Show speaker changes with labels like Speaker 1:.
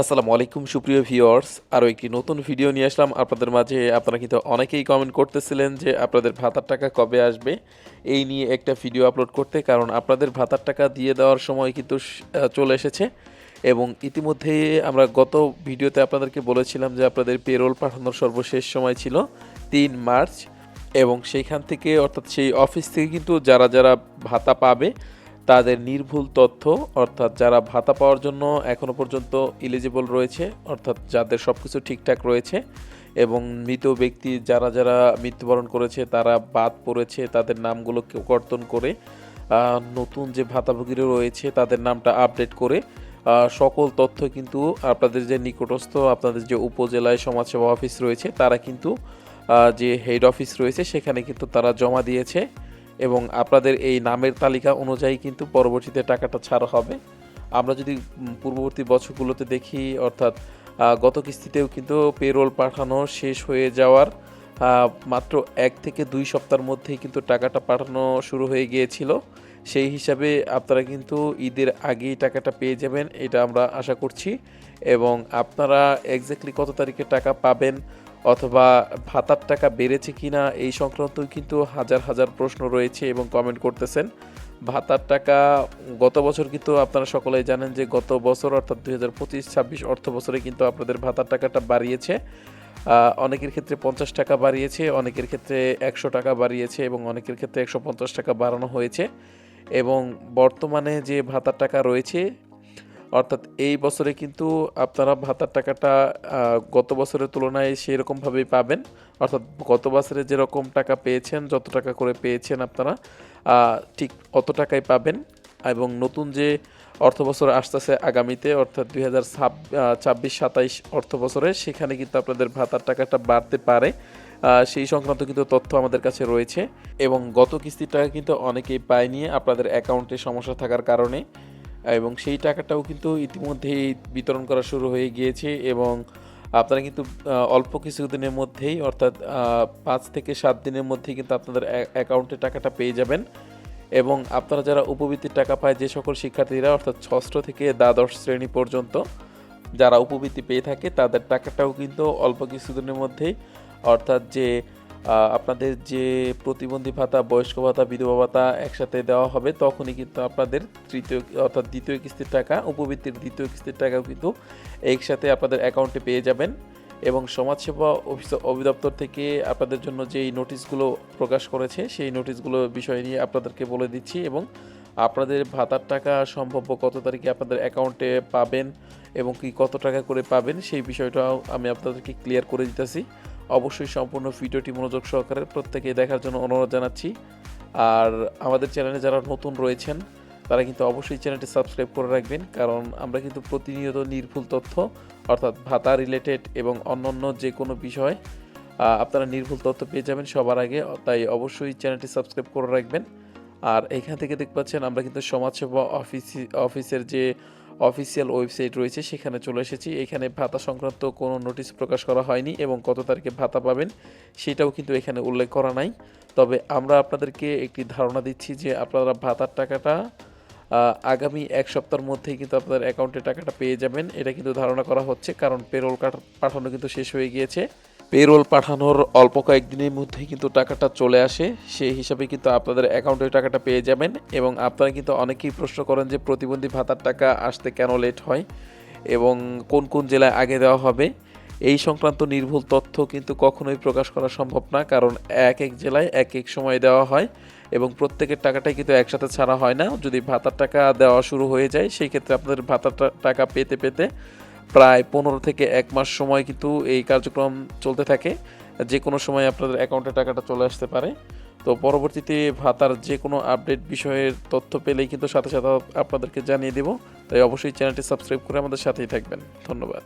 Speaker 1: আসসালামু আলাইকুম সুপ্রিয় ভিউয়ার্স, আরও একটি নতুন ভিডিও নিয়ে আসলাম আপনাদের মাঝে। আপনারা কিন্তু অনেকেই কমেন্ট করতেছিলেন যে আপনাদের ভাতার টাকা কবে আসবে এই নিয়ে একটা ভিডিও আপলোড করতে, কারণ আপনাদের ভাতার টাকা দিয়ে দেওয়ার সময় কিন্তু চলে এসেছে। এবং ইতিমধ্যে আমরা গত ভিডিওতে আপনাদেরকে বলেছিলাম যে আপনাদের পেরোল পাঠানোর সর্বশেষ সময় ছিল 3 মার্চ, এবং সেইখান থেকে অর্থাৎ সেই অফিস থেকে কিন্তু যারা যারা ভাতা পাবে তাদের নির্ভুল তথ্য, অর্থাৎ যারা ভাতা পাওয়ার জন্য এখনও পর্যন্ত এলিজিবল রয়েছে, অর্থাৎ যাদের সব কিছু ঠিকঠাক রয়েছে, এবং মৃত ব্যক্তি যারা যারা মৃত্যুবরণ করেছে তারা বাদ পড়েছে, তাদের নামগুলোকে কর্তন করে নতুন যে ভাতাভোগীরা রয়েছে তাদের নামটা আপডেট করে সকল তথ্য কিন্তু আপনাদের যে নিকটস্থ আপনাদের যে উপজেলায় সমাজসেবা অফিস রয়েছে তারা কিন্তু যে হেড অফিস রয়েছে সেখানে কিন্তু তারা জমা দিয়েছে। এবং আপনাদের এই নামের তালিকা অনুযায়ী কিন্তু পরবর্তীতে টাকাটা ছাড়া হবে। আমরা যদি পূর্ববর্তী বছরগুলোতে দেখি, অর্থাৎ গত কিস্তিতেও কিন্তু পেরোল পাঠানো শেষ হয়ে যাওয়ার মাত্র 1 থেকে 2 সপ্তাহের মধ্যেই কিন্তু টাকাটা পাঠানো শুরু হয়ে গিয়েছিল। সেই হিসাবে আপনারা কিন্তু ঈদের আগেই টাকাটা পেয়ে যাবেন, এটা আমরা আশা করছি। এবং আপনারা এক্স্যাক্টলি কত তারিখে টাকা পাবেন অথবা ভাতার টাকা বেড়েছে কিনা এই সংক্রান্তও কিন্তু হাজার হাজার প্রশ্ন রয়েছে এবং কমেন্ট করতেছেন। ভাতার টাকা গত বছর কিন্তু আপনারা সকলেই জানেন যে গত বছর অর্থাৎ 2025-26 অর্থ বছরে কিন্তু আপনাদের ভাতার টাকাটা বাড়িয়েছে। অনেকের ক্ষেত্রে 50 টাকা বাড়িয়েছে, অনেকের ক্ষেত্রে 100 টাকা বাড়িয়েছে এবং অনেকের ক্ষেত্রে 150 টাকা বাড়ানো হয়েছে। এবং বর্তমানে যে ভাতার টাকা রয়েছে, অর্থাৎ এই বছরে কিন্তু আপনারা ভাতার টাকাটা গত বছরের তুলনায় সেরকমভাবেই পাবেন। অর্থাৎ গত বছরে যেরকম টাকা পেয়েছেন, যত টাকা করে পেয়েছেন আপনারা ঠিক অত টাকাই পাবেন। এবং নতুন যে অর্থ বছর আসতেছে আগামীতে, অর্থাৎ 2026-27 অর্থ বছরে, সেখানে কিন্তু আপনাদের ভাতার টাকাটা বাড়তে পারে। সেই সংক্রান্ত কিন্তু তথ্য আমাদের কাছে রয়েছে। এবং গত কিস্তির টাকা কিন্তু অনেকেই পায়নি আপনাদের অ্যাকাউন্টে সমস্যা থাকার কারণে, এবং সেই টাকাটাও কিন্তু ইতিমধ্যেই বিতরণ করা শুরু হয়ে গিয়েছে। এবং আপনারা কিন্তু অল্প কিছুদিনের মধ্যেই, অর্থাৎ 5 থেকে 7 দিনের মধ্যেই কিন্তু আপনাদের অ্যাকাউন্টে টাকাটা পেয়ে যাবেন। এবং আপনারা যারা উপবৃত্তির টাকা পায়, যে সকল শিক্ষার্থীরা অর্থাৎ 6ষ্ঠ থেকে দ্বাদশ শ্রেণী পর্যন্ত যারা উপবৃত্তি পেয়ে থাকে তাদের টাকাটাও কিন্তু অল্প কিছুদিনের মধ্যেই, অর্থাৎ যে আপনাদের যে প্রতিবন্ধী ভাতা, বয়স্ক ভাতা, বিধবা ভাতা একসাথে দেওয়া হবে, তখনই কিন্তু আপনাদের দ্বিতীয় কিস্তির টাকা, উপবৃত্তির দ্বিতীয় কিস্তির টাকাও কিন্তু একসাথে আপনাদের অ্যাকাউন্টে পেয়ে যাবেন। এবং সমাজসেবা অধিদপ্তর থেকে আপনাদের জন্য যেই নোটিশগুলো প্রকাশ করেছে সেই নোটিশগুলো বিষয় নিয়ে আপনাদেরকে বলে দিচ্ছি। এবং আপনাদের ভাতার টাকা সম্ভাব্য কত তারিখে আপনাদের অ্যাকাউন্টে পাবেন এবং কি কত টাকা করে পাবেন সেই বিষয়টাও আমি আপনাদেরকে ক্লিয়ার করে দিতেছি। অবশ্যই সম্পূর্ণ ভিডিওটি মনোযোগ সহকারে প্রত্যেকে দেখার জন্য অনুরোধ জানাচ্ছি। আর আমাদের চ্যানেলে যারা নতুন রয়েছেন তারা কিন্তু অবশ্যই চ্যানেলটি সাবস্ক্রাইব করে রাখবেন, কারণ আমরা কিন্তু প্রতিনিয়ত নির্ভুল তথ্য, অর্থাৎ ভাতা রিলেটেড এবং অন্যান্য যে কোনো বিষয় আপনারা নির্ভুল তথ্য পেয়ে যাবেন সবার আগে। তাই অবশ্যই চ্যানেলটি সাবস্ক্রাইব করে রাখবেন। আর এখান থেকে দেখতে পাচ্ছেন আমরা কিন্তু সমাজসেবা অফিসের যে অফিসিয়াল ওয়েবসাইট রয়েছে সেখানে চলে এসেছি। এখানে ভাতা সংক্রান্ত কোনো নোটিশ প্রকাশ করা হয়নি এবং কত তারিখে ভাতা পাবেন সেটাও কিন্তু এখানে উল্লেখ করা নাই। তবে আমরা আপনাদেরকে একটি ধারণা দিচ্ছি যে আপনারা ভাতার টাকাটা আগামী 1 সপ্তাহের মধ্যেই কিন্তু আপনাদের অ্যাকাউন্টে টাকাটা পেয়ে যাবেন, এটা কিন্তু ধারণা করা হচ্ছে। কারণ পেরোল পাঠানো কিন্তু শেষ হয়ে গিয়েছে। পেরোল পাঠানোর অল্প কয়েকদিনের মধ্যেই কিন্তু টাকাটা চলে আসে, সেই হিসাবে কিন্তু আপনাদের অ্যাকাউন্টে টাকাটা পেয়ে যাবেন। এবং আপনারা কিন্তু অনেকেই প্রশ্ন করেন যে প্রতিবন্ধী ভাতার টাকা আসতে কেন লেট হয় এবং কোন কোন জেলায় আগে দেওয়া হবে। এই সংক্রান্ত নির্ভুল তথ্য কিন্তু কখনোই প্রকাশ করা সম্ভব না, কারণ এক এক জেলায় এক এক সময় দেওয়া হয় এবং প্রত্যেকের টাকাটাই কিন্তু একসাথে ছাড়া হয় না। যদি ভাতার টাকা দেওয়া শুরু হয়ে যায় সেই ক্ষেত্রে আপনাদের ভাতার টাকা পেতে পেতে প্রায় 15 থেকে 1 মাস সময় কিন্তু এই কার্যক্রম চলতে থাকে। যে কোনো সময় আপনাদের অ্যাকাউন্টে টাকাটা চলে আসতে পারে। তো পরবর্তীতে ভাতার যে কোনো আপডেট বিষয়ের তথ্য পেলেই কিন্তু সাথে সাথে আপনাদেরকে জানিয়ে দেব। তাই অবশ্যই চ্যানেলটি সাবস্ক্রাইব করে আমাদের সাথেই থাকবেন। ধন্যবাদ।